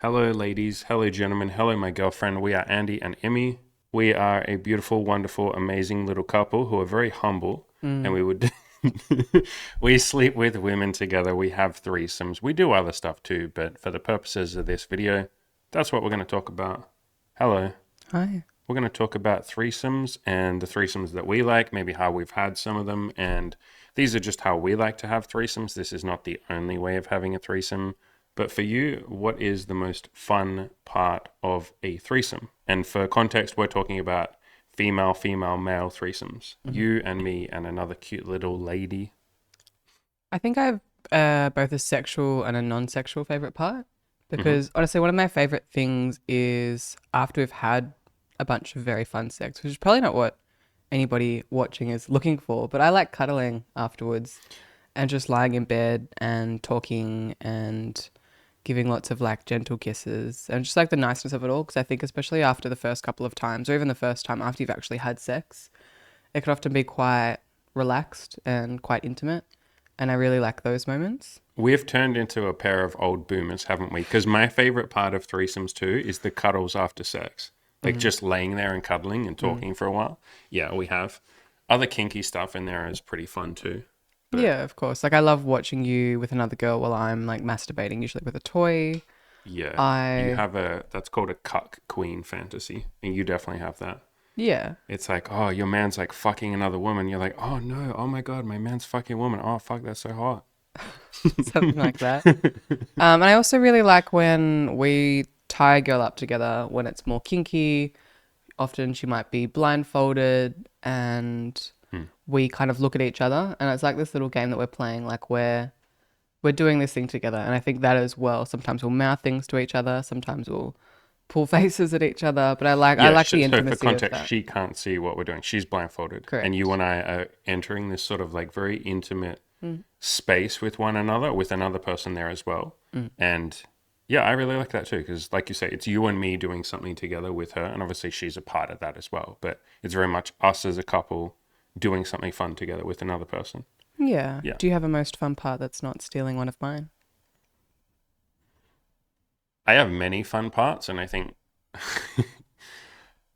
Hello, ladies. Hello, gentlemen. Hello, my girlfriend. We are Andy and Emmy. We are a beautiful, wonderful, amazing little couple who are very humble, and Mm. we would we sleep with women together. We have threesomes. We do other stuff too, but for the purposes of this video, that's what we're going to talk about. Hello. Hi. We're going to talk about threesomes and the threesomes that we like, maybe how we've had some of them, and these are just how we like to have threesomes. This is not the only way of having a threesome. But for you, what is the most fun part of a threesome? And for context, we're talking about female, female, male threesomes. Mhm. You and me and another cute little lady. I think I have both a sexual and a non-sexual favorite part Hmm. because honestly, one of my favorite things is after we've had a bunch of very fun sex, which is probably not what anybody watching is looking for, but I like cuddling afterwards and just lying in bed and talking and giving lots of like gentle kisses and just like the niceness of it all. Because I think, especially after the first couple of times, or even the first time after you've actually had sex, it can often be quite relaxed and quite intimate. And I really like those moments. We've turned into a pair of old boomers, haven't we? Because my favorite part of threesomes too is the cuddles after sex. Like Mm. just laying there and cuddling and Mm. talking for a while. Yeah, we have. Other kinky stuff in there is pretty fun too. But Yeah, of course. Like I love watching you with another girl while I'm like masturbating, usually with a toy. yeah, you I have that's called a cuck queen fantasy. And you definitely have that. Yeah, It's like, oh, your man's like fucking another woman. You're like, oh no, oh my God, my man's fucking a woman. Oh fuck, that's so hot. something like that. And I also really like when we tie a girl up together when it's more kinky. Often she might be blindfolded and Hmm. we kind of look at each other and it's like this little game that we're playing, like we're doing this thing together. And I think that as well. Sometimes we'll mouth things to each other, sometimes we'll pull faces at each other. But I Yeah, like the so for intimacy of context, that. she can't see what we're doing. She's blindfolded. And you Correct. and I are entering this sort of like very intimate Mm, space with one another, with another person there as well. mm. And yeah, I really like that too, because like you say, it's you and me doing something together with her. And obviously, she's a part of that as well. But it's very much us as a couple doing something fun together with another person. Yeah. Yeah. Do you have a most fun part that's not stealing one of mine? I have many fun parts, and I think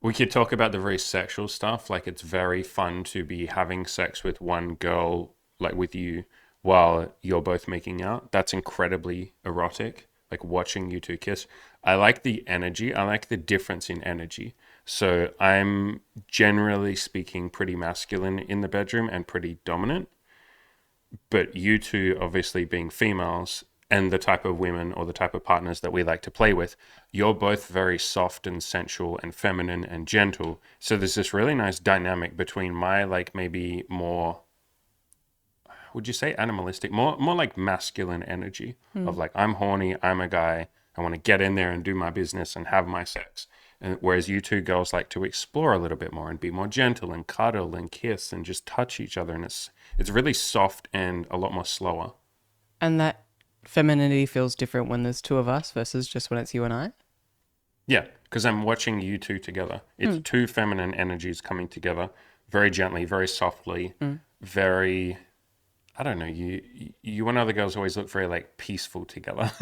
we could talk about the very sexual stuff. Like, it's very fun to be having sex with one girl, like with you, while you're both making out. That's incredibly erotic. Like, watching you two kiss. I like the energy, I like the difference in energy. So, I'm generally speaking pretty masculine in the bedroom and pretty dominant. But you two, obviously being females and the type of women or the type of partners that we like to play with, you're both very soft and sensual and feminine and gentle. So there's this really nice dynamic between my like maybe more, would you say animalistic, more like masculine energy Mm. of like I'm horny, I'm a guy, I want to get in there and do my business and have my sex. And whereas you two girls like to explore a little bit more and be more gentle and cuddle and kiss and just touch each other, and it's really soft and a lot more slower. And that femininity feels different when there's two of us versus just when it's you and I. Yeah, because I'm watching you two together. It's Mm. two feminine energies coming together very gently, very softly, Mm. very. I don't know. You and other girls always look very like peaceful together,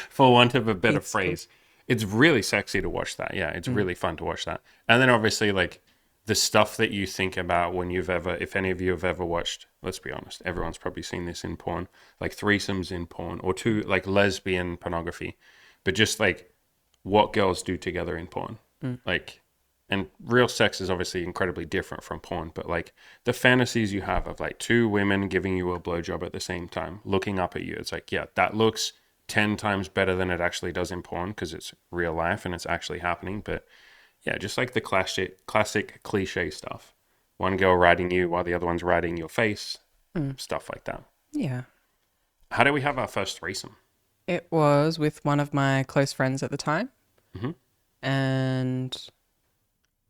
for want of a better Peaceful. phrase. It's really sexy to watch that. Yeah, it's Mm. really fun to watch that. And then obviously like the stuff that you think about when you've ever, if any of you have ever watched, let's be honest, everyone's probably seen this in porn, like threesomes in porn or two like lesbian pornography, but just like what girls do together in porn. Mm. Like, and real sex is obviously incredibly different from porn, but like the fantasies you have of like two women giving you a blowjob at the same time, looking up at you, it's like, yeah, that looks 10 times better than it actually does in porn because it's real life and it's actually happening. But yeah, just like the classic cliche stuff. One girl riding you while the other one's riding your face, Mm. stuff like that. Yeah. How did we have our first threesome? It was with one of my close friends at the time, Hmm. and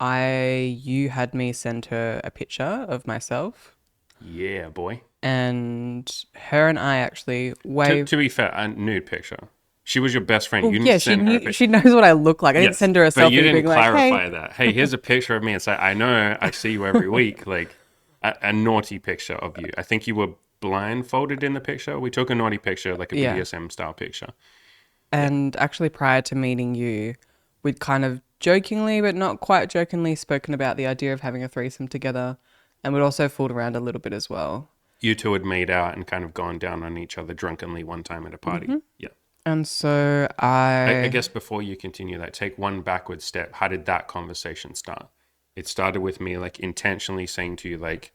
you had me send her a picture of myself, Yeah, boy. and her and I actually To, waved. to be fair, a nude picture. She was your best friend. Well, You didn't yeah, she send her a knew, picture. she knows what I look like. I didn't Yes, send her a but you selfie didn't being like, "Hey." clarify that. Hey, here's a picture of me. It's like, I know I see you every week. Like a naughty picture of you. I think you were blindfolded in the picture. We took a naughty picture, like a Yeah. BDSM style picture. Yeah. And actually, prior to meeting you, we'd kind of jokingly, but not quite jokingly, spoken about the idea of having a threesome together. And we'd also fooled around a little bit as well. You two had made out and kind of gone down on each other drunkenly one time at a party. Yeah. And so I I, guess before you continue that, take one backward step. How did that conversation start? It started with me like intentionally saying to you, like,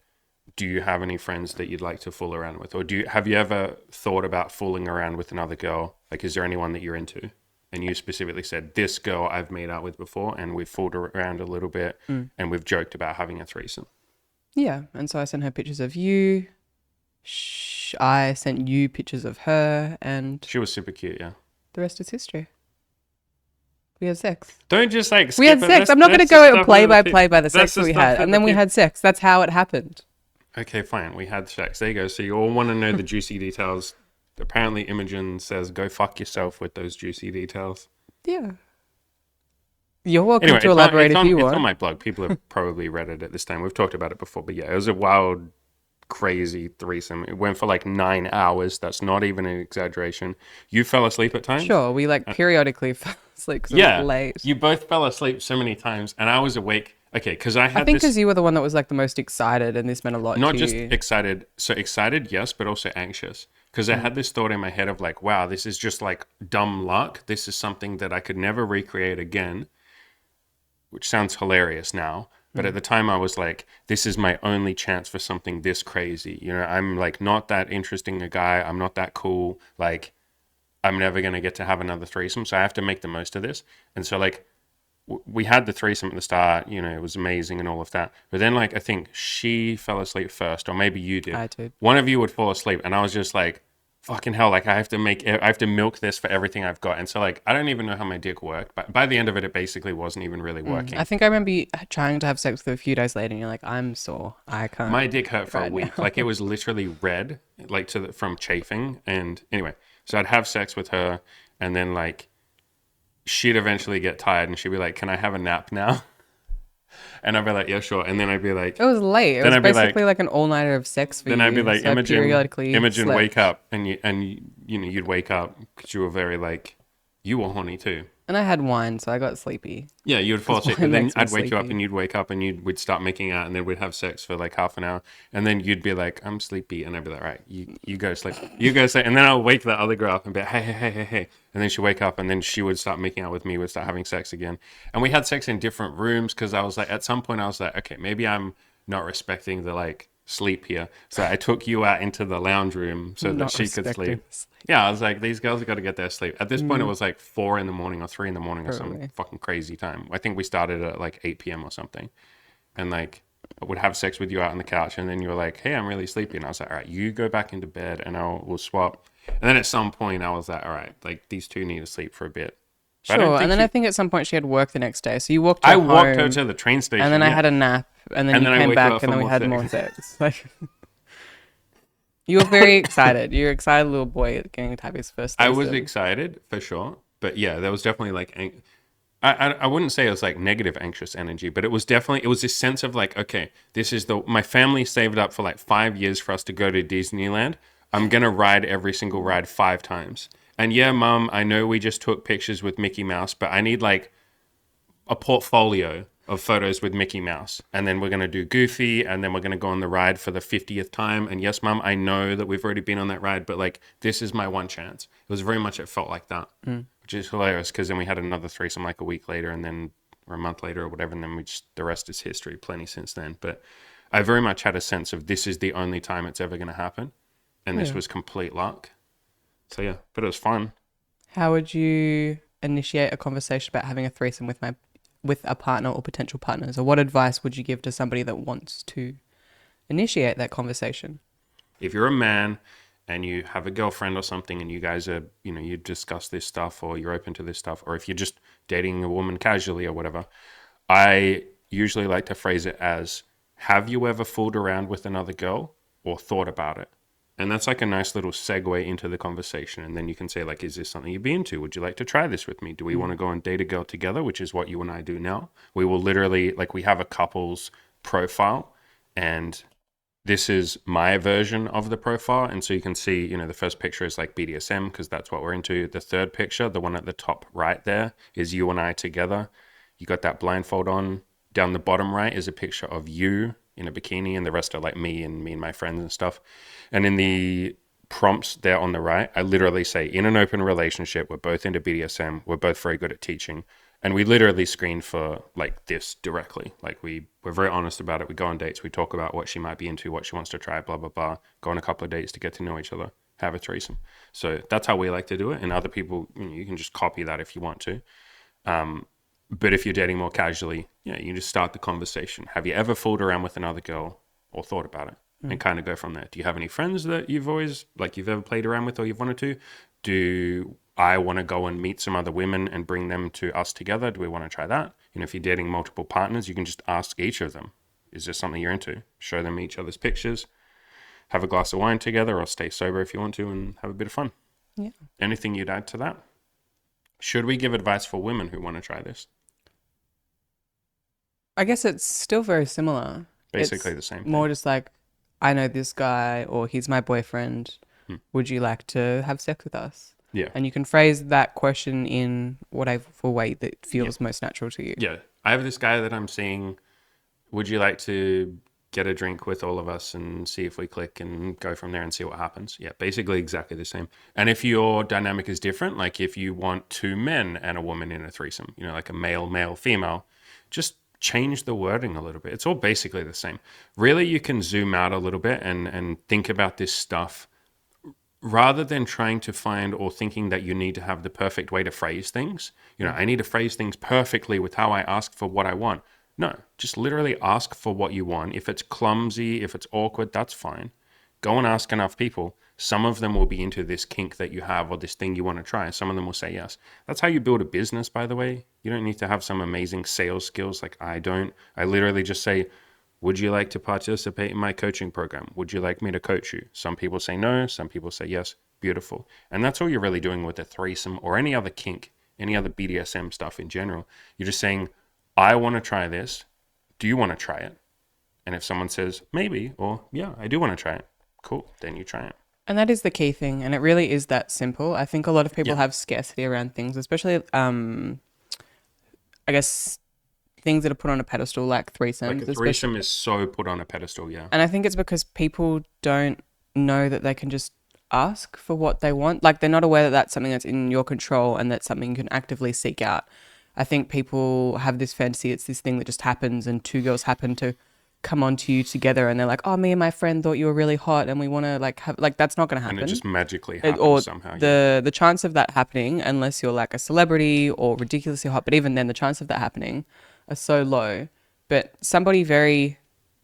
do you have any friends that you'd like to fool around with? Or have you ever thought about fooling around with another girl? Like, is there anyone that you're into? And you specifically said, this girl I've made out with before, and we've fooled around a little bit, and we've joked about having a threesome. yeah. And so I sent her pictures of you. I sent you pictures of her, and She was super cute, yeah. the rest is history. We had sex. Don't just like We skip had it. sex. I'm not going to That's the go stuff play that by the play by the that's sex the that we stuff had. that And the then we peop- had sex. That's how it happened. Okay, fine. We had sex. There you go. So you all want to know the juicy details. Apparently, Imogen says, go fuck yourself with those juicy details. Yeah. You're welcome Anyway, to elaborate if you it's on want. my blog. People have probably read it at this time. We've talked about it before, but yeah, it was a wild, crazy threesome. It went for like 9 hours. That's not even an exaggeration. You fell asleep at times? Sure, we like periodically fell asleep because it was Yeah. late. You both fell asleep so many times, and I was awake. Okay, because I I had think this because you were the one that was like the most excited, and this meant a lot not to just you. excited. So excited, yes, but also anxious. Because I had this thought in my head of like, wow, this is just like dumb luck. This is something that I could never recreate again, which sounds hilarious now. But at the time, I was like, this is my only chance for something this crazy. You know, I'm like not that interesting a guy. I'm not that cool. Like, I'm never going to get to have another threesome. So I have to make the most of this. And so, like, we had the threesome at the start, you know, it was amazing and all of that. But then, like, I think she fell asleep first, or maybe you did. I did. One of you would fall asleep, and I was just like, fucking hell, like, I have to milk this for everything I've got. And so, like, I don't even know how my dick worked, but by the end of it, it basically wasn't even really working. I think I remember you trying to have sex with her a few days later, and you're like, I'm sore. I can't. My dick hurt for a right week. now. Like, it was literally red, like, from chafing. And anyway, so I'd have sex with her, and then, like, she'd eventually get tired and she'd be like, can I have a nap now? And I'd be like, yeah, sure. And then I'd be like, It was late. It then was I'd be like, basically like an all-nighter of sex for then you. I'd be like, So I periodically Imogen, slept. wake up. And you know, you'd wake up because you were very like, you were horny too. And I had wine, so I got sleepy. Yeah, you would fall 'Cause asleep, wine but then makes me I'd wake you up sleepy. and you'd wake up and we'd start making out and then we'd have sex for like half an hour. And then you'd be like, I'm sleepy. And I'd be like, all right, you go sleep. You go sleep. And then I'll wake the other girl up and be like, hey. And then she'd wake up and then she would start making out with me. We'd start having sex again. And we had sex in different rooms because I was like, at some point I was like, okay, maybe I'm not respecting the like sleep here. So I took you out into the lounge room so that Not she could respecting sleep. the sleep. Yeah, I was like, these girls have got to get their sleep. At this point, it was like 4 in the morning or 3 in the morning or some Probably. fucking crazy time. I think we started at like 8 p.m. or something. And like, I would have sex with you out on the couch. And then you were like, hey, I'm really sleepy. And I was like, all right, you go back into bed and we'll swap. And then at some point, I was like, all right, like these two need to sleep for a bit. But I don't Sure. think And then you- I think at some point she had work the next day. So you walked her I walked her home, to the train station. and then I yeah. had a nap, and then And you then I came woke you back, up and for then we more had sex. more sex. Like, you were very excited. You're an excited little boy getting to have his first I was threesome. excited for sure. But yeah, there was definitely like, I wouldn't say it was like negative anxious energy, but it was this sense of like, okay, this is my family saved up for like 5 years for us to go to Disneyland. I'm going to ride every single ride 5 times. And yeah, mom, I know we just took pictures with Mickey Mouse, but I need like a portfolio of photos with Mickey Mouse. And then we're going to do Goofy, and then we're going to go on the ride for the 50th time. And yes, mom, I know that we've already been on that ride, but like, this is my one chance. It was very much, it felt like that, which is hilarious because then we had another threesome like a week later and then, or a month later or whatever. And then the rest is history, plenty since then. But I very much had a sense of this is the only time it's ever going to happen. And this Yeah. was complete luck. So yeah, but it was fun. How would you initiate a conversation about having a threesome with a partner or potential partners? Or what advice would you give to somebody that wants to initiate that conversation? If you're a man and you have a girlfriend or something and you guys are, you know, you discuss this stuff or you're open to this stuff, or if you're just dating a woman casually or whatever, I usually like to phrase it as, have you ever fooled around with another girl or thought about it? And that's like a nice little segue into the conversation. And then you can say, like, is this something you'd be into? Would you like to try this with me? Do we want to go and date a girl together, which is what you and I do now? We will literally, like, we have a couple's profile, and this is my version of the profile. And so you can see, the first picture is like BDSM because that's what we're into. The third picture, the one at the top right there, is you and I together. You got that blindfold on. Down the bottom right is a picture of you in a bikini, and the rest are like me and my friends and stuff. And in the prompts there on the right, I literally say, in an open relationship, we're both into BDSM, we're both very good at teaching. And we literally screen for like this directly. Like we're very honest about it. We go on dates. We talk about what she might be into, what she wants to try, blah, blah, blah. Go on a couple of dates to get to know each other, have a threesome. So that's how we like to do it. And other people, you can just copy that if you want to. But if you're dating more casually, you just start the conversation. Have you ever fooled around with another girl or thought about it? And kind of go from there. Do you have any friends that you've ever played around with or you've wanted to? Do I want to go and meet some other women and bring them to us together? Do we want to try that? If you're dating multiple partners, you can just ask each of them, is this something you're into? Show them each other's pictures, have a glass of wine together or stay sober if you want to and have a bit of fun. Yeah. Anything you'd add to that? Should we give advice for women who want to try this? I guess it's still very similar. Basically It's the same thing. more just like, I know this guy or he's my boyfriend. Would you like to have sex with us? Yeah. And you can phrase that question in whatever way that feels most natural to you. Yeah. I have this guy that I'm seeing. Would you like to get a drink with all of us and see if we click and go from there and see what happens? Yeah, basically exactly the same. And if your dynamic is different, like if you want two men and a woman in a threesome, like a male, female, just change the wording a little bit. It's all basically the same. Really, you can zoom out a little bit and think about this stuff rather than trying to find or thinking that you need to have the perfect way to phrase things. I need to phrase things perfectly with how I ask for what I want. No, just literally ask for what you want. If it's clumsy, if it's awkward, that's fine. Go and ask enough people. Some of them will be into this kink that you have or this thing you want to try. Some of them will say yes. That's how you build a business, by the way. You don't need to have some amazing sales skills like I don't. I literally just say, would you like to participate in my coaching program? Would you like me to coach you? Some people say no. Some people say yes. Beautiful. And that's all you're really doing with a threesome or any other kink, any other BDSM stuff in general. You're just saying, I want to try this. Do you want to try it? And if someone says maybe, or yeah, I do want to try it, cool, then you try it. And that is the key thing. And it really is that simple. I think a lot of people have scarcity around things, especially, I guess, things that are put on a pedestal like threesomes. Like a threesome is so put on a pedestal, yeah. And I think it's because people don't know that they can just ask for what they want. Like they're not aware that that's something that's in your control and that's something you can actively seek out. I think people have this fantasy, it's this thing that just happens and two girls happen to come onto you together and they're like, oh, me and my friend thought you were really hot and we want to like have, like, that's not going to happen. And it just magically happens somehow. The chance of that happening, unless you're like a celebrity or ridiculously hot, but even then the chance of that happening are so low. But somebody very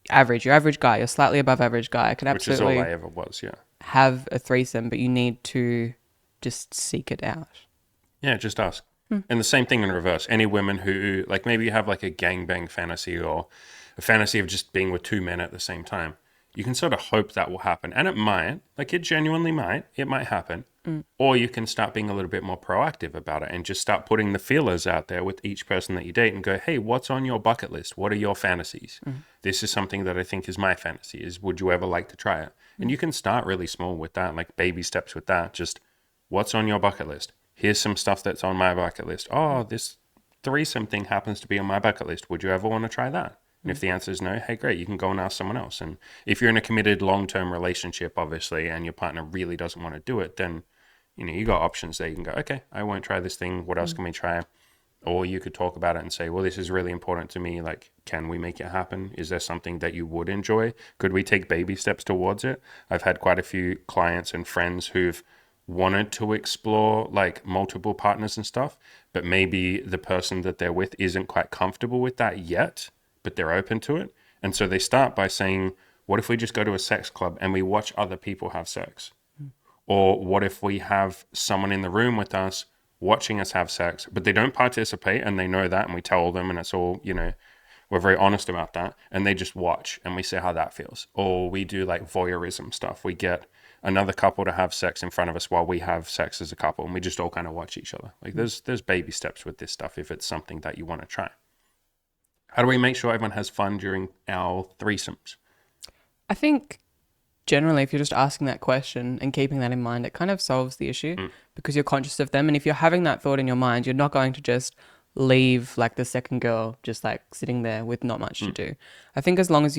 average, your average guy, your slightly above average guy can absolutely, which is all I ever was, yeah. have a threesome, but you need to just seek it out. Yeah, just ask. And the same thing in reverse. Any women who, like maybe you have like a gangbang fantasy or a fantasy of just being with two men at the same time, you can sort of hope that will happen. And it might, like it genuinely might, it might happen. Or you can start being a little bit more proactive about it and just start putting the feelers out there with each person that you date and go, hey, what's on your bucket list? What are your fantasies? This is something that I think is my fantasy, is would you ever like to try it? And you can start really small with that, like baby steps with that. Just what's on your bucket list? Here's some stuff that's on my bucket list. Oh, this threesome thing happens to be on my bucket list. Would you ever want to try that? And if the answer is no, hey, great, you can go and ask someone else. And if you're in a committed long-term relationship, obviously, and your partner really doesn't want to do it, then, you got options there. You can go, okay, I won't try this thing. What else can we try? Or you could talk about it and say, well, this is really important to me. Like, can we make it happen? Is there something that you would enjoy? Could we take baby steps towards it? I've had quite a few clients and friends who've wanted to explore like multiple partners and stuff, but maybe the person that they're with isn't quite comfortable with that yet, but they're open to it. And so they start by saying, what if we just go to a sex club and we watch other people have sex? Or what if we have someone in the room with us watching us have sex, but they don't participate and they know that, and we tell them, and it's all, we're very honest about that, and they just watch and we see how that feels. Or we do like voyeurism stuff. We get another couple to have sex in front of us while we have sex as a couple, and we just all kind of watch each other. Like there's baby steps with this stuff if it's something that you want to try. How do we make sure everyone has fun during our threesomes? I think generally, if you're just asking that question and keeping that in mind, it kind of solves the issue Mm, because you're conscious of them. And if you're having that thought in your mind, you're not going to just leave like the second girl just like sitting there with not much to mm, do. I think as long as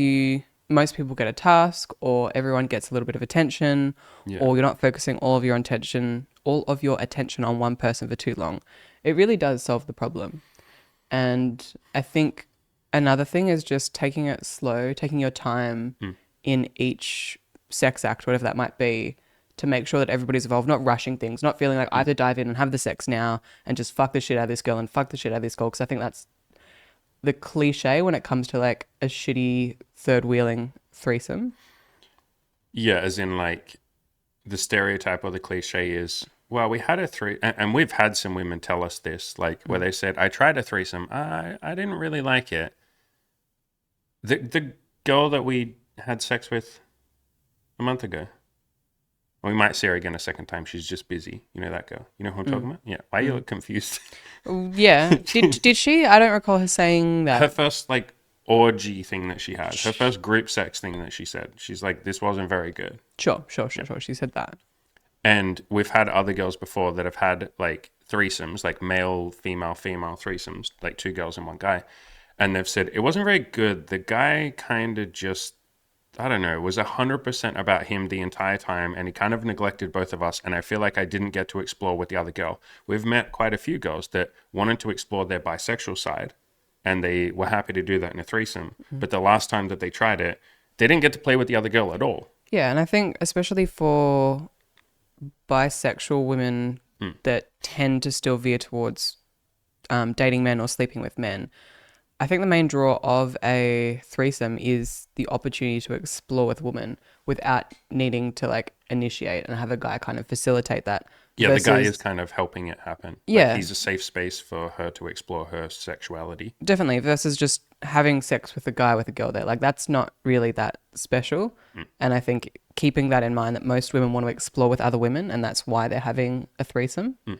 most people get a task or everyone gets a little bit of attention yeah. or you're not focusing all of your attention on one person for too long, it really does solve the problem. And I think another thing is just taking it slow, taking your time Mm, in each sex act, whatever that might be, to make sure that everybody's involved, not rushing things, not feeling like I mm. have to dive in and have the sex now and just fuck the shit out of this girl and fuck the shit out of this girl. Because I think that's the cliche when it comes to like a shitty third wheeling threesome. Yeah, as in like the stereotype or the cliche is, well, we had a three, and we've had some women tell us this, like where Mm. they said, I tried a threesome, I didn't really like it. The girl that we had sex with a month ago, we might see her again a second time. She's just busy. You know that girl. You know who I'm talking Mm. about? Yeah. Why you Mm. look confused? Oh, yeah. Did she? I don't recall her saying Her that. first like orgy thing that she had, her first group sex thing that she said, she's like, this wasn't very good. Sure, sure, Yeah. sure, sure. She said that. And we've had other girls before that have had like threesomes, like male, female, female threesomes, like two girls and one guy. And they've said it wasn't very good. The guy kind of just, I don't know, was 100% about him the entire time. And he kind of neglected both of us. And I feel like I didn't get to explore with the other girl. We've met quite a few girls that wanted to explore their bisexual side. And they were happy to do that in a threesome. Mm. But the last time that they tried it, they didn't get to play with the other girl at all. Yeah, and I think especially for bisexual women Mm. that tend to still veer towards dating men or sleeping with men, I think the main draw of a threesome is the opportunity to explore with a woman without needing to like initiate and have a guy kind of facilitate that. Yeah, the guy is Versus, kind of helping it happen. Like yeah, he's a safe space for her to explore her sexuality. definitely, versus just having sex with a guy with a girl there. Like, that's not really that special. Mm. And I think keeping that in mind that most women want to explore with other women and that's why they're having a threesome, Mm.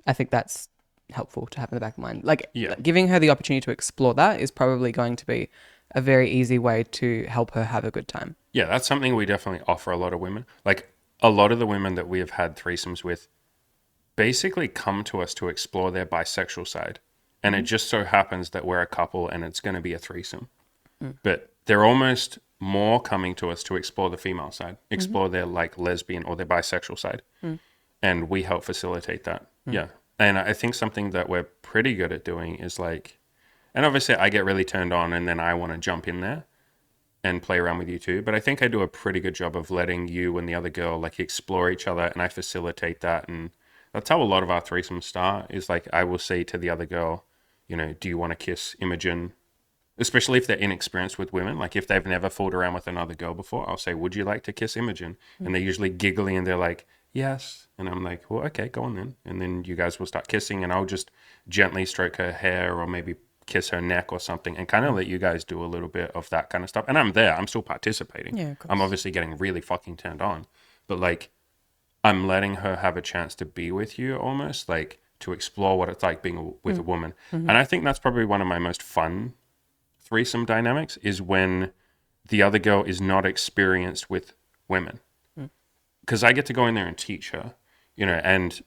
I think that's helpful to have in the back of mind. Like Yeah. giving her the opportunity to explore that is probably going to be a very easy way to help her have a good time. Yeah, that's something we definitely offer a lot of women. Like a lot of the women that we have had threesomes with basically come to us to explore their bisexual side. And it Mm-hmm. just so happens that we're a couple and it's going to be a threesome. Mm. But they're almost more coming to us to explore the female side, Mm-hmm. explore their like lesbian or their bisexual side. Mm. And we help facilitate that. Mm. Yeah. And I think something that we're pretty good at doing is like, and obviously I get really turned on and then I want to jump in there and play around with you too. But I think I do a pretty good job of letting you and the other girl like explore each other and I facilitate that. And that's how a lot of our threesomes start is like I will say to the other girl, you know, do you want to kiss Imogen? Especially if they're inexperienced with women. Like if they've never fooled around with another girl before, I'll say, would you like to kiss Imogen? And they're usually giggly and they're like, yes. And I'm like, well, okay, go on then. And then you guys will start kissing and I'll just gently stroke her hair or maybe kiss her neck or something and kind of let you guys do a little bit of that kind of stuff. And I'm there, I'm still participating. Yeah, of I'm course. obviously getting really fucking turned on. But like, I'm letting her have a chance to be with you almost, like to explore what it's like being with a Mm. woman. Mm-hmm. And I think that's probably one of my most fun threesome dynamics is when the other girl is not experienced with women. Mm. Because I get to go in there and teach her, you know, and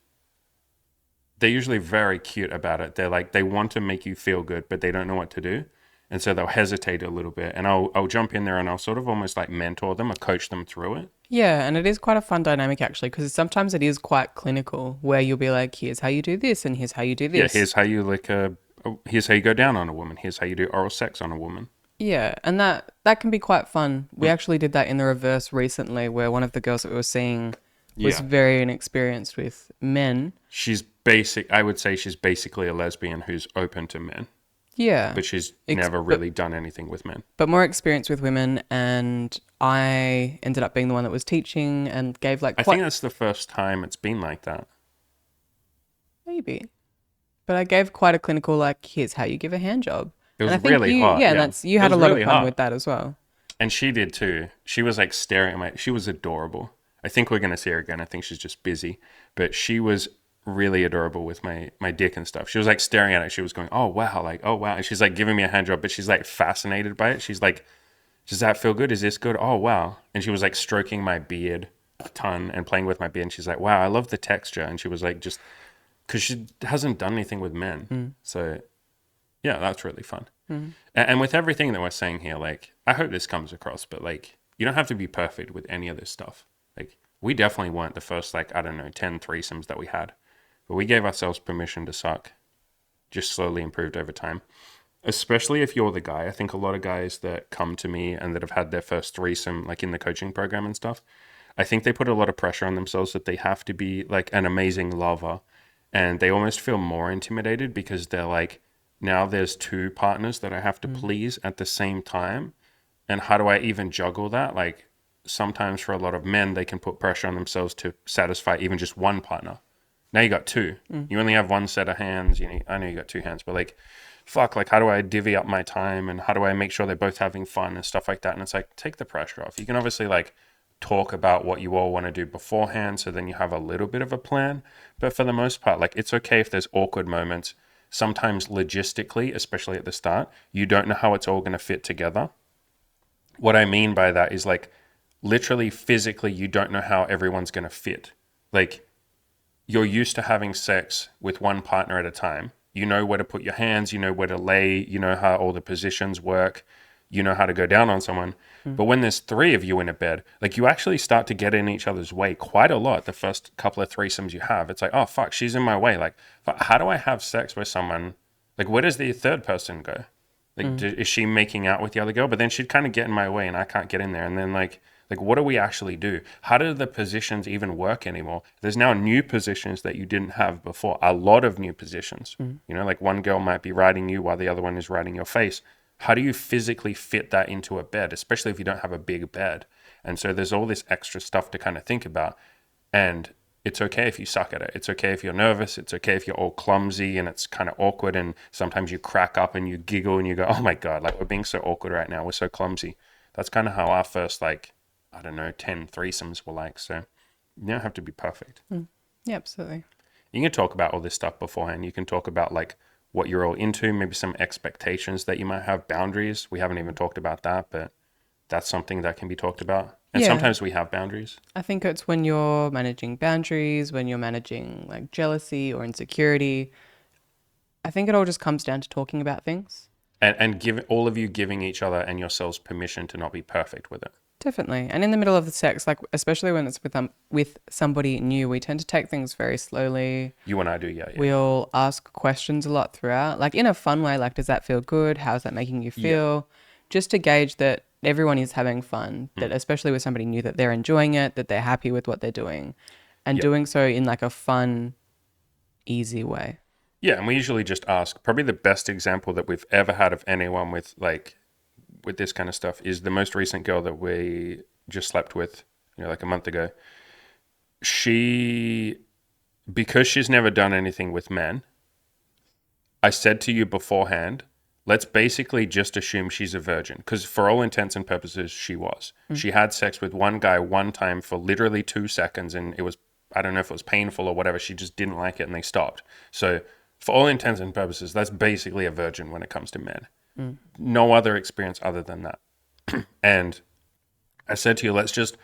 they're usually very cute about it. They're like, they want to make you feel good, but they don't know what to do. And so they'll hesitate a little bit. And I'll jump in there and I'll sort of almost like mentor them or coach them through it. Yeah, and it is quite a fun dynamic actually, because sometimes it is quite clinical, where you'll be like, "Here's how you do this, and here's how you do Yeah, this." here's how you here's how you go down on a woman. Here's how you do oral sex on a woman. Yeah, and that can be quite fun. We Mm. actually did that in the reverse recently, where one of the girls that we were seeing was Yeah. very inexperienced with men. I would say she's basically a lesbian who's open to men, Yeah, but she's ex- never but really done anything with men. but more experienced with women, and I ended up being the one that was teaching and gave like I quite think that's the first time it's been like that. maybe, but I gave quite a clinical like, "Here's how you give a hand job," It and was I think really hot. and Yeah. that's you It had a was lot of really fun hot. with that as well. And she did too. She was like staring at she was adorable. I think we're going to see her again. I think she's just busy. But she was really adorable with my dick and stuff. She was like staring at it. She was going, oh, wow. Like, oh, wow. And she's like giving me a hand job, but she's like fascinated by it. She's like, Does that feel good? Is this good? Oh, wow. And she was like stroking my beard a ton and playing with my beard. And she's like, wow, I love the texture. And she was like, just because she hasn't done anything with men. Mm. So, yeah, that's really fun. Mm. And with everything that we're saying here, like, I hope this comes across, but like, you don't have to be perfect with any of this stuff. Like, we definitely weren't the first, like, I don't know, 10 threesomes that we had, but we gave ourselves permission to suck, just slowly improved over time. Especially if you're the guy. I think a lot of guys that come to me and that have had their first threesome, like in the coaching program and stuff, I think they put a lot of pressure on themselves that they have to be like an amazing lover. And they almost feel more intimidated because they're like, now there's two partners that I have to Mm. please at the same time. And how do I even juggle that? Like sometimes for a lot of men, they can put pressure on themselves to satisfy even just one partner. Now you got two. Mm. You only have one set of hands. I know you got two hands, but like, fuck, like how do I divvy up my time and how do I make sure they're both having fun and stuff like that? And it's like, take the pressure off. You can obviously like talk about what you all want to do beforehand, so then you have a little bit of a plan. But for the most part, like it's okay if there's awkward moments. Sometimes logistically, especially at the start, you don't know how it's all going to fit together. What I mean by that is like literally physically, you don't know how everyone's going to fit. Like you're used to having sex with one partner at a time. You know where to put your hands, you know where to lay, you know how all the positions work, you know how to go down on someone. Mm. But when there's three of you in a bed, like you actually start to get in each other's way quite a lot the first couple of threesomes you have. It's like, oh, fuck, she's in my way. Like, how do I have sex with someone? Like, where does the third person go? Like, Mm. is she making out with the other girl? But then she'd kind of get in my way and I can't get in there. And then, like, what do we actually do? How do the positions even work anymore? There's now new positions that you didn't have before. A lot of new positions. Mm. You know, like one girl might be riding you while the other one is riding your face. How do you physically fit that into a bed, especially if you don't have a big bed? And so there's all this extra stuff to kind of think about. And it's okay if you suck at it. It's okay if you're nervous. It's okay if you're all clumsy and it's kind of awkward. And sometimes you crack up and you giggle and you go, oh my God, like we're being so awkward right now. We're so clumsy. That's kind of how our first, like, I don't know, 10 threesomes were like. So you don't have to be perfect. Mm. Yeah, absolutely. You can talk about all this stuff beforehand. You can talk about like what you're all into, maybe some expectations that you might have, boundaries. We haven't even talked about that, but that's something that can be talked about. And Yeah, sometimes we have boundaries. I think it's when you're managing boundaries, when you're managing like jealousy or insecurity. I think it all just comes down to talking about things. And give all of you giving each other and yourselves permission to not be perfect with it. Definitely. And in the middle of the sex, like especially when it's with somebody new, we tend to take things very slowly. You and I do, yeah, yeah. We'll ask questions a lot throughout, like in a fun way, like does that feel good? How's that making you Yeah. feel? Just to gauge that everyone is having fun, that especially with somebody new, that they're enjoying it, that they're happy with what they're doing, and Yeah. doing so in like a fun, easy way. Yeah, and we usually just ask. Probably the best example that we've ever had of anyone with like with this kind of stuff is the most recent girl that we just slept with, like a month ago. She, because she's never done anything with men, I said to you beforehand, let's basically just assume she's a virgin. Because for all intents and purposes, she was. Mm. She had sex with one guy one time for literally 2 seconds, and it was, I don't know if it was painful or whatever. She just didn't like it and they stopped. So, for all intents and purposes, that's basically a virgin when it comes to men. Mm. No other experience other than that. And I said to you, let's just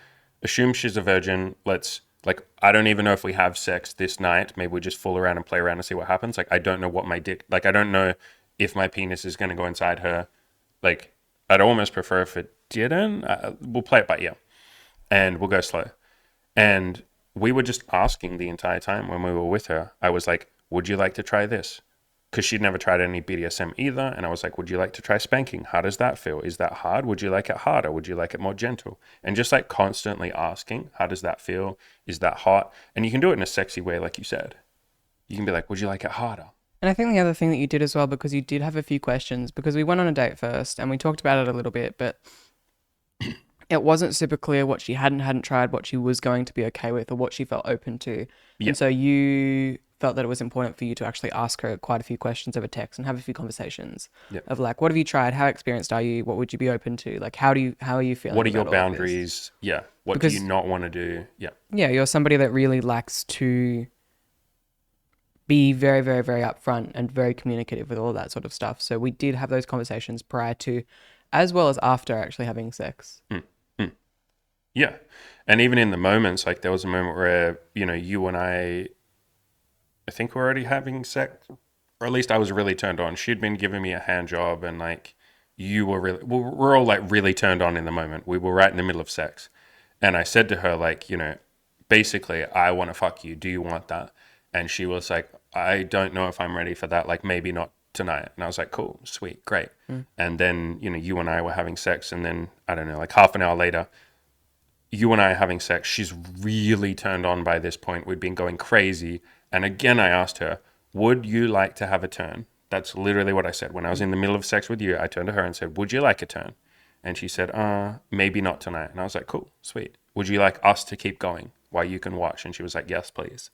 assume she's a virgin. Let's, like, I don't even know if we have sex this night. Maybe we just fool around and play around and see what happens. Like, I don't know what my dick, like, I don't know if my penis is going to go inside her. Like, I'd almost prefer if it didn't. We'll play it by ear and we'll go slow. And we were just asking the entire time when we were with her. I was like, would you like to try this? Because she'd never tried any BDSM either. And I was like, would you like to try spanking? How does that feel? Is that hard? Would you like it harder? Would you like it more gentle? And just like constantly asking, how does that feel? Is that hot? And you can do it in a sexy way, like you said. You can be like, would you like it harder? And I think the other thing that you did as well, because you did have a few questions, because we went on a date first and we talked about it a little bit, but it wasn't super clear what she hadn't tried, what she was going to be okay with, or what she felt open to. Yeah. And so you felt that it was important for you to actually ask her quite a few questions over text and have a few conversations Yeah. of like, what have you tried? How experienced are you? What would you be open to? Like, how are you feeling? What are your about all of this? boundaries? Yeah. What do you Because not want to do? Yeah. yeah, you're somebody that really likes to be very, very, very upfront and very communicative with all that sort of stuff. So we did have those conversations prior to as well as after actually having sex. Mm, mm. Yeah. And even in the moments, like there was a moment where, you and I think we're already having sex, or at least I was really turned on. She'd been giving me a hand job, and like you were really, we're all like really turned on in the moment. We were right in the middle of sex. And I said to her, like, basically, I want to fuck you. Do you want that? And she was like, I don't know if I'm ready for that. Like, maybe not tonight. And I was like, cool, sweet, great. Mm. And then, you and I were having sex. And then, I don't know, like half an hour later, you and I are having sex. She's really turned on by this point. We'd been going crazy. And again, I asked her, would you like to have a turn? That's literally what I said. When I was in the middle of sex with you, I turned to her and said, would you like a turn? And she said, maybe not tonight. And I was like, cool, sweet. Would you like us to keep going while you can watch? And she was like, yes, please.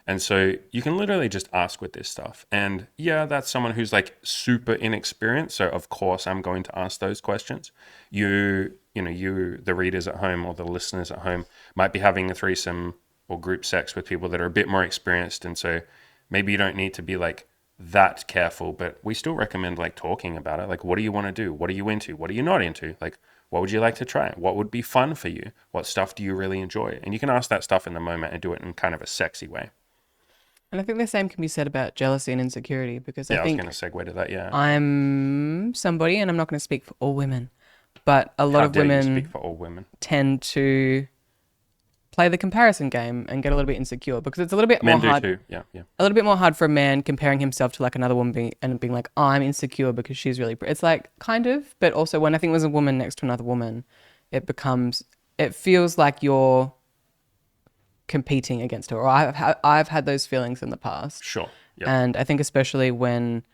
And so you can literally just ask with this stuff. And yeah, that's someone who's like super inexperienced. So of course I'm going to ask those questions. You, the readers at home or the listeners at home might be having a threesome or group sex with people that are a bit more experienced. And so maybe you don't need to be like that careful, but we still recommend like talking about it. Like, what do you want to do? What are you into? What are you not into? Like, what would you like to try? What would be fun for you? What stuff do you really enjoy? And you can ask that stuff in the moment and do it in kind of a sexy way. And I think the same can be said about jealousy and insecurity because I Yeah, I was going think to segue to that. Yeah. I'm somebody, and I'm not going to speak for all women, but a lot How of dare you speak women for all women? tend to play the comparison game and get a little bit insecure because it's a little bit more Men do hard, too. Yeah, yeah. a little bit more hard for a man comparing himself to like another woman and being like, I'm insecure because she's really pretty. It's like kind of, but also when I think there's a woman next to another woman, it feels like you're competing against her. Or I've had those feelings in the past. Sure. Yeah. And I think especially when,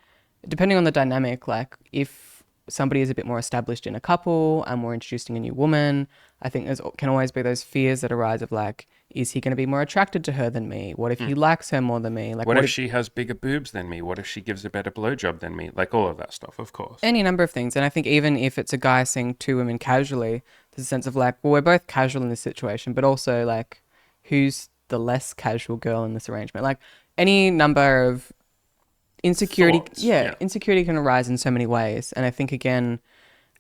depending on the dynamic, like if somebody is a bit more established in a couple and we're introducing a new woman, I think there can always be those fears that arise of like, is he going to be more attracted to her than me? What if he likes her more than me? Like, What if she has bigger boobs than me? What if she gives a better blowjob than me? Like all of that stuff, of course. any number of things. And I think even if it's a guy seeing two women casually, there's a sense of like, well, we're both casual in this situation, but also like, who's the less casual girl in this arrangement? Like, any number of insecurity, Thoughts. yeah, Yeah. insecurity can arise in so many ways. And I think, again,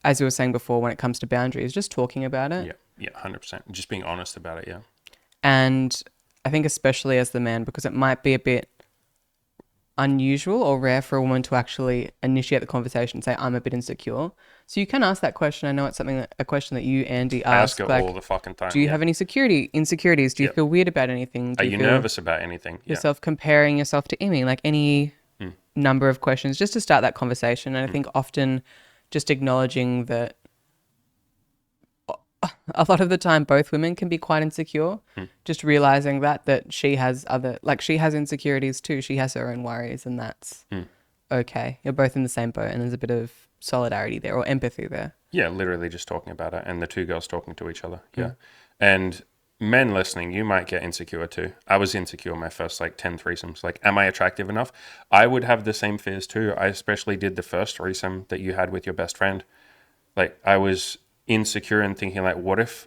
as you were saying before, when it comes to boundaries, just talking about it. Yeah. Yeah. 100%. Just being honest about it. Yeah. And I think, especially as the man, because it might be a bit unusual or rare for a woman to actually initiate the conversation and say, I'm a bit insecure. So you can ask that question. I know it's a question that you, Andy, I ask ask. her Like, all the fucking time. do you Yeah. have any insecurities? Do you Yep. feel weird about anything? Do Are you you feel nervous about anything? Yeah. yourself comparing yourself to Emmy? Like any Mm. number of questions just to start that conversation. And I think often just acknowledging that a lot of the time both women can be quite insecure. Just realizing that she has she has insecurities too. She has her own worries, and that's okay. You're both in the same boat, and there's a bit of solidarity there or empathy there. Yeah, literally just talking about it and the two girls talking to each other. Yeah. And men listening, you might get insecure too. I was insecure my first like 10 threesomes. Like, am I attractive enough? I would have the same fears too. I especially did the first threesome that you had with your best friend. Like, I was insecure and thinking like, what if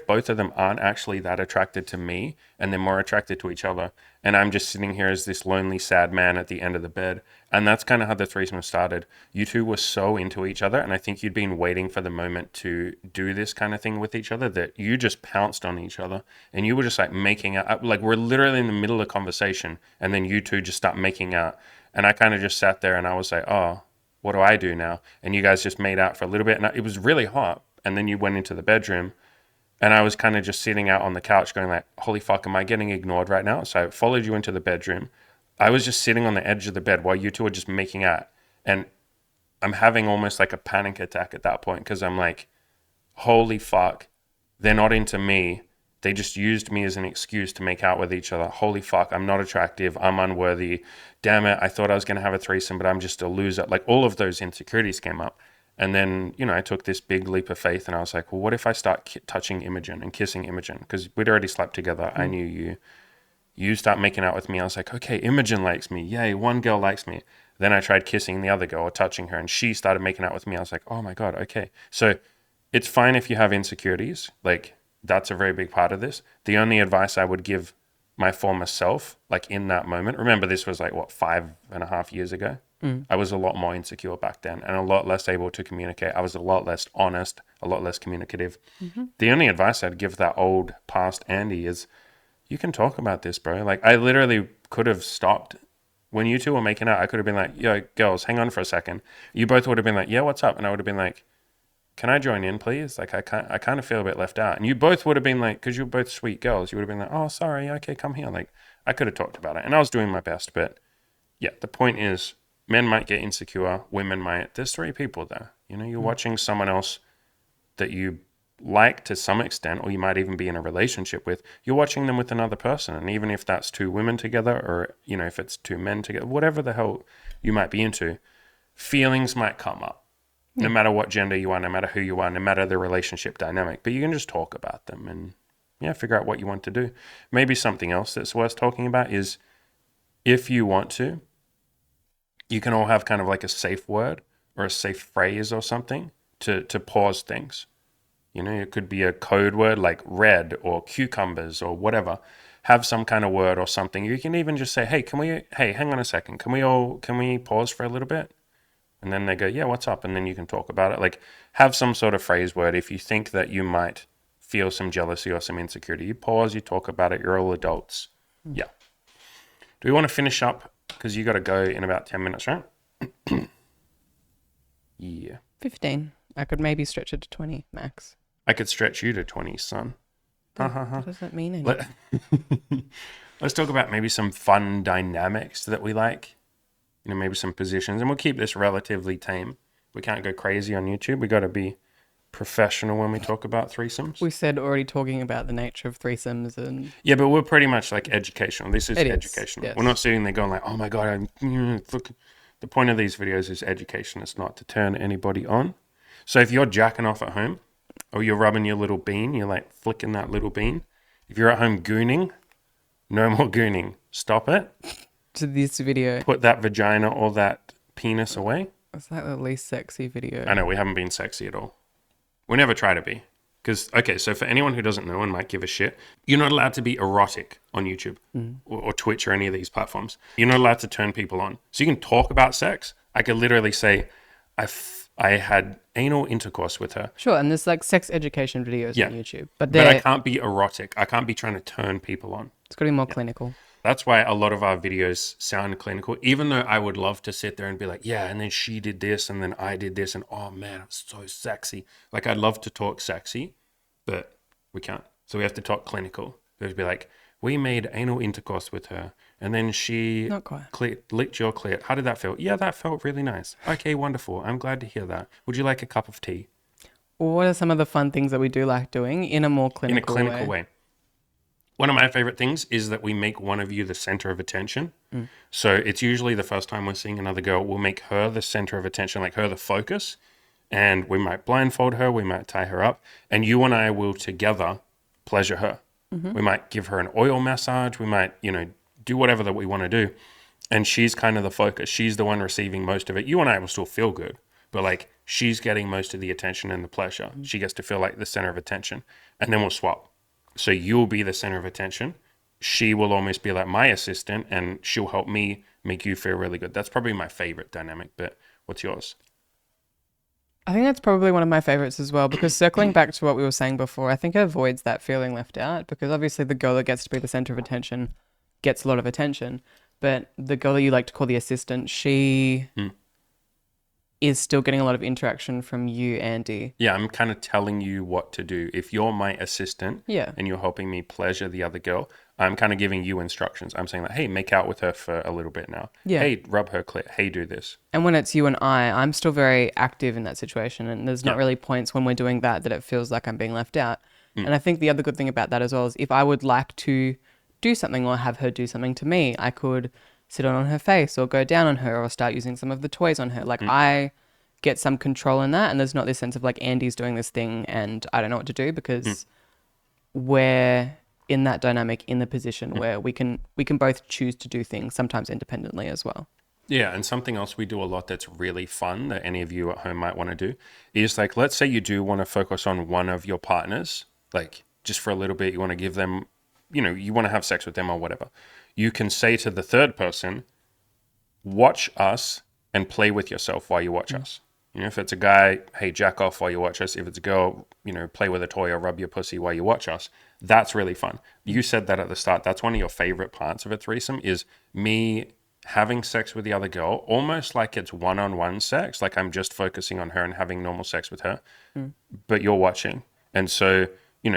both of them aren't actually that attracted to me and they're more attracted to each other? And I'm just sitting here as this lonely, sad man at the end of the bed. And that's kind of how the threesome started. You two were so into each other. And I think you'd been waiting for the moment to do this kind of thing with each other that you just pounced on each other. And you were just like making out. Like, we're literally in the middle of conversation. And then you two just start making out. And I kind of just sat there and I was like, oh, what do I do now? And you guys just made out for a little bit. And it was really hot. And then you went into the bedroom. And I was kind of just sitting out on the couch going like, holy fuck, am I getting ignored right now? So I followed you into the bedroom. I was just sitting on the edge of the bed while you two were just making out. And I'm having almost like a panic attack at that point because I'm like, holy fuck, they're not into me. They just used me as an excuse to make out with each other. Holy fuck, I'm not attractive. I'm unworthy. Damn it, I thought I was going to have a threesome, but I'm just a loser. Like, all of those insecurities came up. And then, I took this big leap of faith and I was like, well, what if I start touching Imogen and kissing Imogen? Because we'd already slept together. I knew you. You start making out with me. I was like, okay, Imogen likes me. Yay, one girl likes me. Then I tried kissing the other girl or touching her and she started making out with me. I was like, oh my God, okay. So it's fine if you have insecurities. Like, that's a very big part of this. The only advice I would give my former self, like in that moment. Remember, this was like, what, 5.5 years ago? I was a lot more insecure back then and a lot less able to communicate. I was a lot less honest, a lot less communicative. The only advice I'd give that old past Andy is you can talk about this, bro. Like, I literally could have stopped when you two were making out. I could have been like, yo, girls, hang on for a second. You both would have been like, yeah, what's up? And I would have been like, can I join in, please? Like, I kind of feel a bit left out. And you both would have been like, because you're both sweet girls, you would have been like, oh, sorry, okay, come here. Like, I could have talked about it. And I was doing my best. But yeah, the point is, men might get insecure, women might. There's three people there. You know, you're watching someone else that you like to some extent, or you might even be in a relationship with. You're watching them with another person. And even if that's two women together, or, you know, if it's two men together, whatever the hell you might be into, feelings might come up. No matter what gender you are, no matter who you are, no matter the relationship dynamic. But you can just talk about them and, yeah, figure out what you want to do. Maybe something else that's worth talking about is, if you want to, you can all have kind of like a safe word or a safe phrase or something to pause things. You know, it could be a code word like red or cucumbers or whatever. Have some kind of word or something. You can even just say, hey, hang on a second. Can we pause for a little bit? And then they go, yeah, what's up? And then you can talk about it. Like, have some sort of phrase word. If you think that you might feel some jealousy or some insecurity, you pause, you talk about it. You're all adults. Yeah. Do we want to finish up? Because you got to go in about 10 minutes, right? Yeah. 15. I could maybe stretch it to 20 max. I could stretch you to 20, son. That doesn't mean anything. Let's talk about maybe some fun dynamics that we like. You know, maybe some positions. And we'll keep this relatively tame. We can't go crazy on YouTube. We got to be professional when we talk about threesomes. We said already talking about the nature of threesomes and... Yeah, but we're pretty much like educational. This is It is, educational. yes. We're not sitting there going like, oh my God, look. The point of these videos is education. It's not to turn anybody on. So if you're jacking off at home or you're rubbing your little bean, you're like flicking that little bean. If you're at home gooning, no more gooning. Stop it. To this video. Put that vagina or that penis away. It's like the least sexy video. I know, we haven't been sexy at all. We never try to be. Because, okay, so for anyone who doesn't know and might give a shit, you're not allowed to be erotic on YouTube or Twitch or any of these platforms. You're not allowed to turn people on. So you can talk about sex. I could literally say, I had anal intercourse with her. Sure, and there's like sex education videos on YouTube. But I can't be erotic. I can't be trying to turn people on. It's got to be more clinical. That's why a lot of our videos sound clinical, even though I would love to sit there and be like, yeah, and then she did this, and then I did this, and oh man, it's so sexy. Like, I'd love to talk sexy, but we can't. So we have to talk clinical. We have to be like, we made anal intercourse with her, and then she Not quite. licked your clit. How did that feel? Yeah, that felt really nice. Okay, wonderful. I'm glad to hear that. Would you like a cup of tea? Well, what are some of the fun things that we do like doing in a more clinical way? In a clinical way. One of my favorite things is that we make one of you the center of attention. So it's usually the first time we're seeing another girl, we'll make her the center of attention, like her the focus. And we might blindfold her, we might tie her up, and you and I will together pleasure her. We might give her an oil massage. We might, do whatever that we want to do. And she's kind of the focus. She's the one receiving most of it. You and I will still feel good, but like she's getting most of the attention and the pleasure. She gets to feel like the center of attention, and then we'll swap. So you'll be the center of attention. She will almost be like my assistant, and she'll help me make you feel really good. That's probably my favorite dynamic, but what's yours? I think that's probably one of my favorites as well, because circling back to what we were saying before, I think it avoids that feeling left out, because obviously the girl that gets to be the center of attention gets a lot of attention, but the girl that you like to call the assistant, she is still getting a lot of interaction from you, Andy. Yeah, I'm kind of telling you what to do. If you're my assistant and you're helping me pleasure the other girl, I'm kind of giving you instructions. I'm saying like, hey, make out with her for a little bit now. Yeah. Hey, rub her clit. Hey, do this. And when it's you and I'm still very active in that situation, and there's not really points when we're doing that it feels like I'm being left out. And I think the other good thing about that as well is if I would like to do something or have her do something to me, I could sit on her face or go down on her or start using some of the toys on her. Like I get some control in that, and there's not this sense of like Andy's doing this thing and I don't know what to do, because we're in that dynamic, in the position where we can both choose to do things, sometimes independently as well. Yeah, and something else we do a lot that's really fun that any of you at home might want to do is like, let's say you do want to focus on one of your partners, like just for a little bit, you want to give them you want to have sex with them or whatever, you can say to the third person, watch us and play with yourself while you watch us. If it's a guy, hey, jack off while you watch us. If it's a girl, play with a toy or rub your pussy while you watch us. That's really fun. You said that at the start. That's one of your favorite parts of a threesome is me having sex with the other girl, almost like it's one-on-one sex, like I'm just focusing on her and having normal sex with her, but you're watching. And so,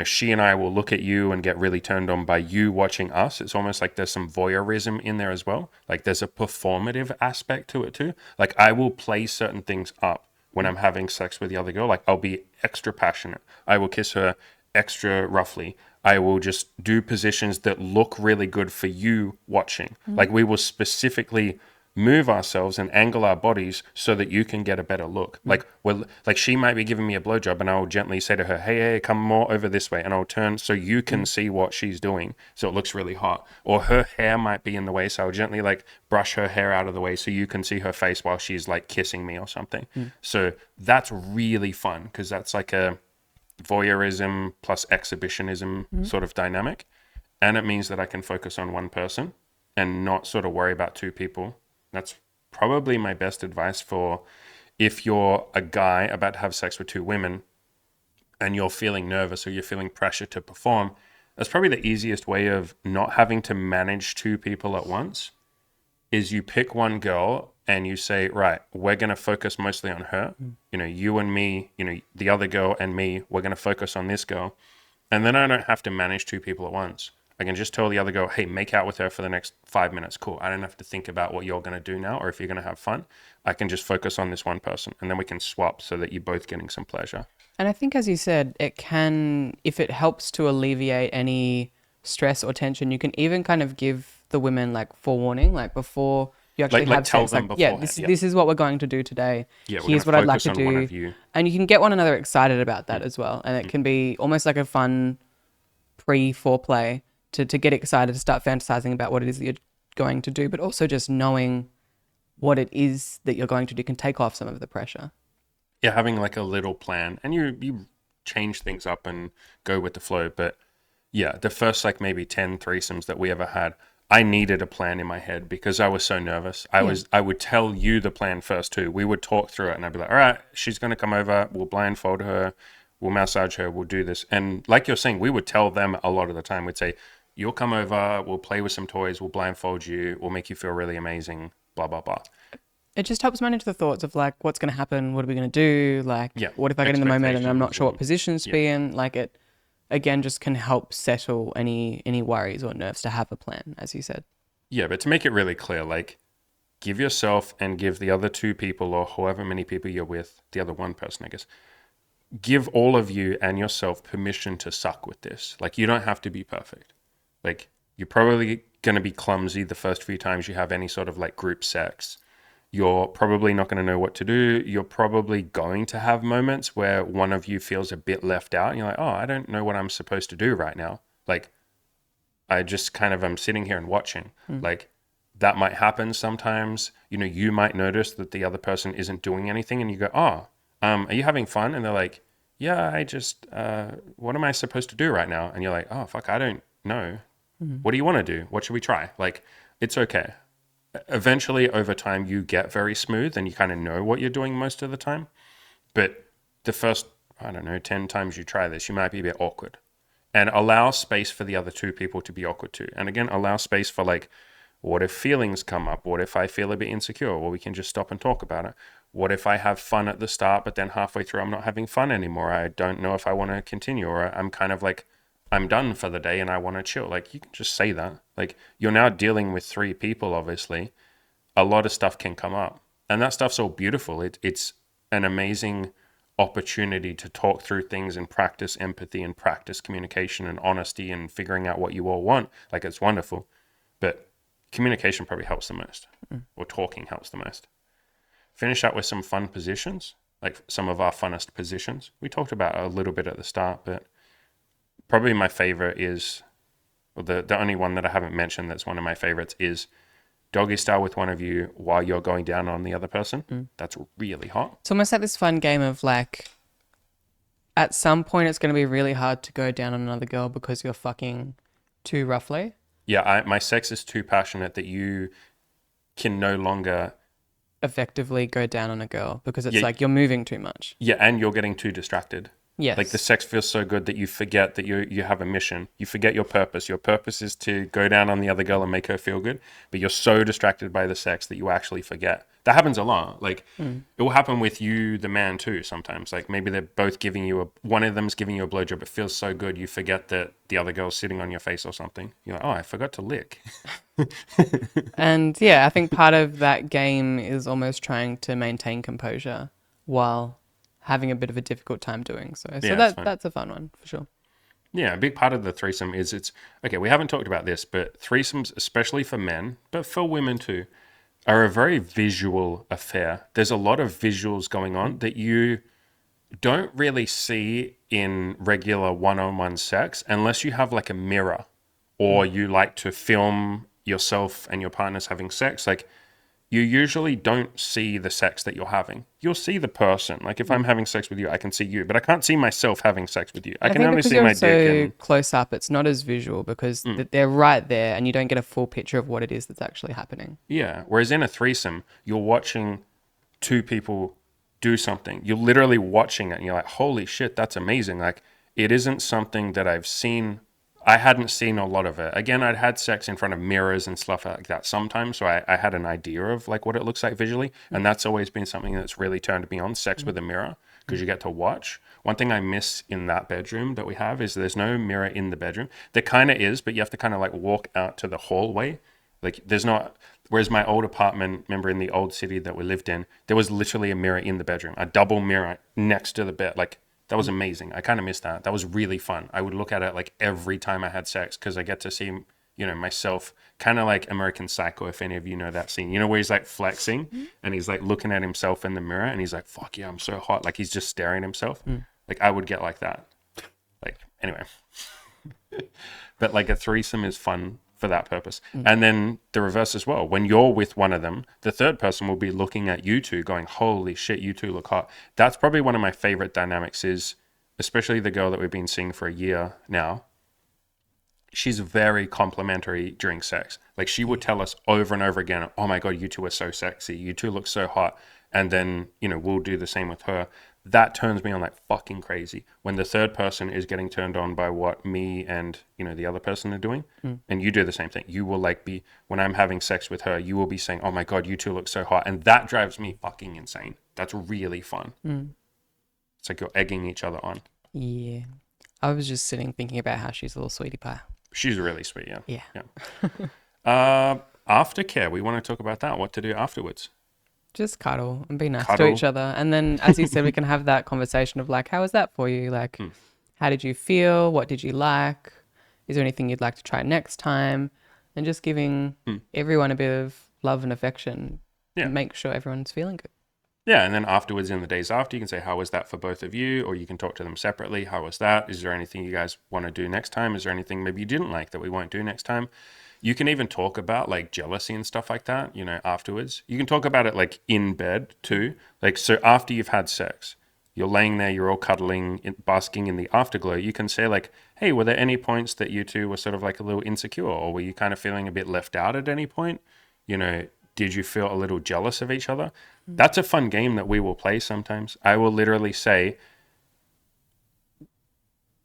she and I will look at you and get really turned on by you watching us. It's almost like there's some voyeurism in there as well. Like there's a performative aspect to it too. Like I will play certain things up when I'm having sex with the other girl. Like I'll be extra passionate. I will kiss her extra roughly. I will just do positions that look really good for you watching. Like we will specifically move ourselves and angle our bodies so that you can get a better look. Like she might be giving me a blowjob and I'll gently say to her, hey, come more over this way. And I'll turn so you can see what she's doing. So it looks really hot. Or her hair might be in the way. So I'll gently like brush her hair out of the way so you can see her face while she's like kissing me or something. So that's really fun because that's like a voyeurism plus exhibitionism sort of dynamic. And it means that I can focus on one person and not sort of worry about two people. That's probably my best advice for if you're a guy about to have sex with two women and you're feeling nervous or you're feeling pressure to perform. That's probably the easiest way of not having to manage two people at once is you pick one girl and you say, right, we're going to focus mostly on her. You and me, the other girl and me, we're going to focus on this girl. And then I don't have to manage two people at once. I can just tell the other girl, hey, make out with her for the next 5 minutes. Cool. I don't have to think about what you're going to do now or if you're going to have fun. I can just focus on this one person and then we can swap so that you're both getting some pleasure. And I think, as you said, it can, if it helps to alleviate any stress or tension, you can even kind of give the women like forewarning, like before you actually Like have tell sex. them Like, yeah, beforehand. this is what we're going to do today. Yeah, we're going Here's to what I'd like focus to on one do. of you. And you can get one another excited about that as well. And it can be almost like a fun pre-foreplay to get excited, to start fantasizing about what it is that you're going to do, but also just knowing what it is that you're going to do can take off some of the pressure. Yeah, having like a little plan and you change things up and go with the flow. But yeah, the first like maybe 10 threesomes that we ever had, I needed a plan in my head because I was so nervous. I would tell you the plan first too. We would talk through it and I'd be like, all right, she's going to come over. We'll blindfold her. We'll massage her. We'll do this. And like you're saying, we would tell them a lot of the time. We'd say, you'll come over. We'll play with some toys. We'll blindfold you. We'll make you feel really amazing. Blah, blah, blah. It just helps manage the thoughts of like, what's going to happen? What are we going to do? Like, Yeah. what if I get in the moment and I'm not Expectations sure what and positions to be in? Like it, again, just can help settle any worries or nerves to have a plan, as you said. yeah, but to make it really clear, like give yourself and give the other two people or however many people you're with, the other one person, I guess, give all of you and yourself permission to suck with this. Like you don't have to be perfect. Like you're probably going to be clumsy the first few times you have any sort of like group sex. You're probably not going to know what to do. You're probably going to have moments where one of you feels a bit left out and you're like, oh, I don't know what I'm supposed to do right now. Like I just kind of am sitting here and watching. Like that might happen sometimes. You might notice that the other person isn't doing anything and you go, oh, are you having fun? And they're like, yeah, I just, what am I supposed to do right now? And you're like, oh, fuck, I don't know. What do you want to do? What should we try? Like, it's okay. Eventually, over time, you get very smooth and you kind of know what you're doing most of the time. But the first, I don't know, 10 times you try this, you might be a bit awkward. And allow space for the other two people to be awkward too. And again, allow space for like, what if feelings come up? What if I feel a bit insecure? Well, we can just stop and talk about it. What if I have fun at the start, but then halfway through I'm not having fun anymore? I don't know if I want to continue, or I'm kind of like, I'm done for the day and I want to chill. Like you can just say that. Like you're now dealing with three people, obviously. A lot of stuff can come up. And that stuff's all beautiful. It's an amazing opportunity to talk through things and practice empathy and practice communication and honesty and figuring out what you all want. Like it's wonderful. But communication probably helps the most, or talking helps the most. Finish up with some fun positions, like some of our funnest positions. We talked about a little bit at the start, but probably my favorite is, well, the only one that I haven't mentioned that's one of my favorites is doggy style with one of you while you're going down on the other person. That's really hot. It's almost like this fun game of like, at some point it's going to be really hard to go down on another girl because you're fucking Too roughly. Yeah, my sex is too passionate that you can no longer. Effectively go down on a girl because it's Yeah, like you're moving too much. yeah, and you're getting too distracted. Like the Yes. sex feels so good that you forget that you have a mission. You forget your purpose. Your purpose is to go down on the other girl and make her feel good, but you're so distracted by the sex that you actually forget. That happens a lot. Like Mm. it will happen with you, the man, too. Sometimes, like maybe they're both giving you one of them's giving you a blowjob. It feels so good, you forget that the other girl's sitting on your face or something. You're like, oh, I forgot to lick. And yeah, I think part of that game is almost trying to maintain composure while having a bit of a difficult time doing so. So Yeah, it's fine. that's a fun one for sure. Yeah, a big part of the threesome is it's okay. We haven't talked about this, but threesomes, especially for men, but for women too, are a very visual affair. There's a lot of visuals going on that you don't really see in regular one-on-one sex unless you have like a mirror or you like to film yourself and your partners having sex. Like you usually don't see the sex that you're having. You'll see the person. Like if I'm having sex with you, I can see you, but I can't see myself having sex with you. I I can think only because see you're my dick so and close up, it's not as visual because they're right there and you don't get a full picture of what it is that's actually happening. yeah. Whereas in a threesome, you're watching two people do something. You're literally watching it and you're like, holy shit, that's amazing. Like, it isn't something that I've seen. I hadn't seen a lot of it. Again, I'd had sex in front of mirrors and stuff like that sometimes. So I had an idea of like what it looks like visually. And that's always been something that's really turned me on, sex with a mirror, because you get to watch. One thing I miss in that bedroom that we have is there's no mirror in the bedroom. There kind of is, but you have to kind of like walk out to the hallway. Like there's not, whereas my old apartment, remember in the old city that we lived in, there was literally a mirror in the bedroom, a double mirror next to the bed. Like that was amazing. I kind of missed that. That was really fun. I would look at it like every time I had sex because I get to see, myself kind of like American Psycho, if any of you know that scene, where he's like flexing and he's like looking at himself in the mirror and he's like, fuck yeah, I'm so hot. Like he's just staring at himself. Like I would get like that. Like, anyway. But like a threesome is fun for that purpose. And then the reverse as well. When you're with one of them, the third person will be looking at you two going, holy shit, you two look hot. That's probably one of my favorite dynamics is, especially the girl that we've been seeing for a year now, she's very complimentary during sex. Like she would tell us over and over again, oh my God, you two are so sexy. You two look so hot. And then, we'll do the same with her. That turns me on like fucking crazy when the third person is getting turned on by what me and the other person are doing. And you do the same thing. You will like be, when I'm having sex with her, you will be saying, oh my God, you two look so hot. And that drives me fucking insane. That's really fun. It's like you're egging each other on. Yeah. I was just sitting thinking about how she's a little sweetie pie. She's really sweet. Yeah. Yeah. Aftercare, we want to talk about that, what to do afterwards. Just cuddle and be nice to Cuddle. each other. And then, as you said, we can have that conversation of like, how was that for you? Like, how did you feel? What did you like? Is there anything you'd like to try next time? And just giving everyone a bit of love and affection. Yeah. Make sure everyone's feeling good. Yeah, and then afterwards, in the days after, you can say, how was that for both of you? Or you can talk to them separately. How was that? Is there anything you guys want to do next time? Is there anything maybe you didn't like that we won't do next time? You can even talk about like jealousy and stuff like that, afterwards. You can talk about it like in bed too. Like, so after you've had sex, you're laying there, you're all cuddling, basking in the afterglow. You can say like, hey, were there any points that you two were sort of like a little insecure? Or were you kind of feeling a bit left out at any point? Did you feel a little jealous of each other? That's a fun game that we will play sometimes. I will literally say,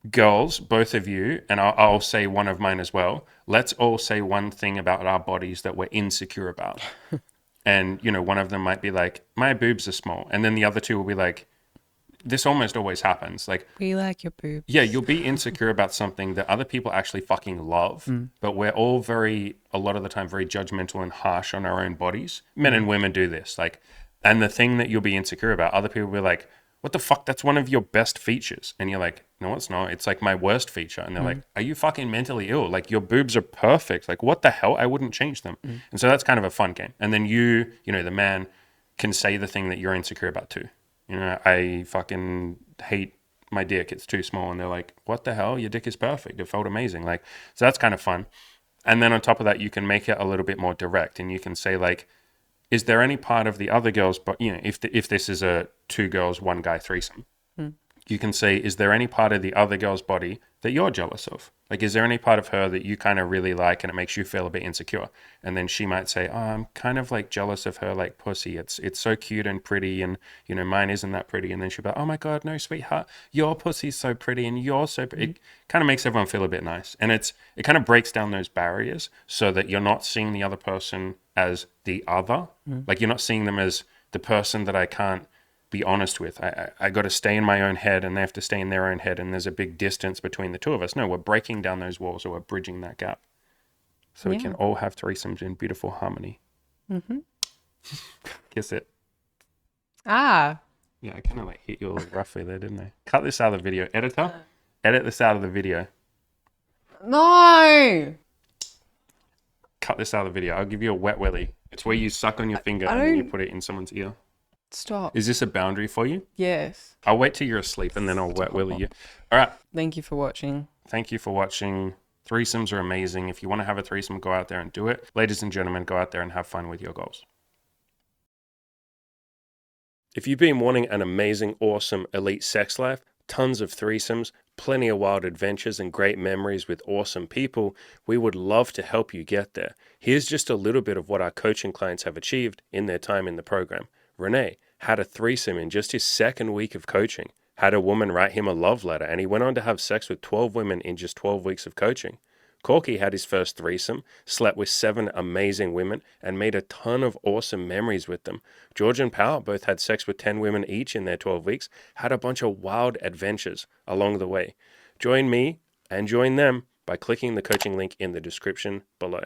girls, both of you, and I'll say one of mine as well. Let's all say one thing about our bodies that we're insecure about. And, one of them might be like, my boobs are small. And then the other two will be like, this almost always happens. Like, We like your boobs. yeah, you'll be insecure about something that other people actually fucking love, but we're all a lot of the time, very judgmental and harsh on our own bodies. Men and women do this. Like, and the thing that you'll be insecure about, other people will be like, what the fuck? That's one of your best features. And you're like, no, it's not. It's like my worst feature. And they're like, are you fucking mentally ill? Like your boobs are perfect. Like what the hell? I wouldn't change them. And so that's kind of a fun game. And then the man can say the thing that you're insecure about too. I fucking hate my dick. It's too small. And they're like, what the hell? Your dick is perfect. It felt amazing. Like, so that's kind of fun. And then on top of that, you can make it a little bit more direct and you can say like, is there any part of the other girls, but if this is a 2 girls, 1 guy threesome, you can say, is there any part of the other girl's body that you're jealous of? Like, is there any part of her that you kind of really like and it makes you feel a bit insecure? And then she might say, "Oh, I'm kind of like jealous of her like pussy. It's so cute and pretty, and mine isn't that pretty." And then she'll be like, "Oh my God, no, sweetheart, your pussy's so pretty, and you're so pretty." It kind of makes everyone feel a bit nice, and it kind of breaks down those barriers so that you're not seeing the other person as the other, like you're not seeing them as the person that I can't be honest with. I got to stay in my own head and they have to stay in their own head, and there's a big distance between the two of us. No, we're breaking down those walls, or we're bridging that gap so we can Yeah. all have threesomes in beautiful harmony. Mm-hmm. Kiss it. Ah, Yeah, I kind of like hit you a little roughly there, didn't I? Cut this out of the video. Editor, edit this out of the video. no. Cut this out of the video. I'll give you a wet willy. It's where you suck on your finger I and then you don't- put it in someone's ear. Stop. Is this a boundary for you? Yes. I'll wait till you're asleep and then I'll wet willy you. All right. Thank you for watching. Thank you for watching. Threesomes are amazing. If you want to have a threesome, go out there and do it. Ladies and gentlemen, go out there and have fun with your goals. If you've been wanting an amazing, awesome, elite sex life, tons of threesomes, plenty of wild adventures, and great memories with awesome people, we would love to help you get there. Here's just a little bit of what our coaching clients have achieved in their time in the program. Renee had a threesome in just his second week of coaching, had a woman write him a love letter, and he went on to have sex with 12 women in just 12 weeks of coaching. Corky had his first threesome, slept with 7 amazing women, and made a ton of awesome memories with them. George and Powell both had sex with 10 women each in their 12 weeks, had a bunch of wild adventures along the way. Join me and join them by clicking the coaching link in the description below.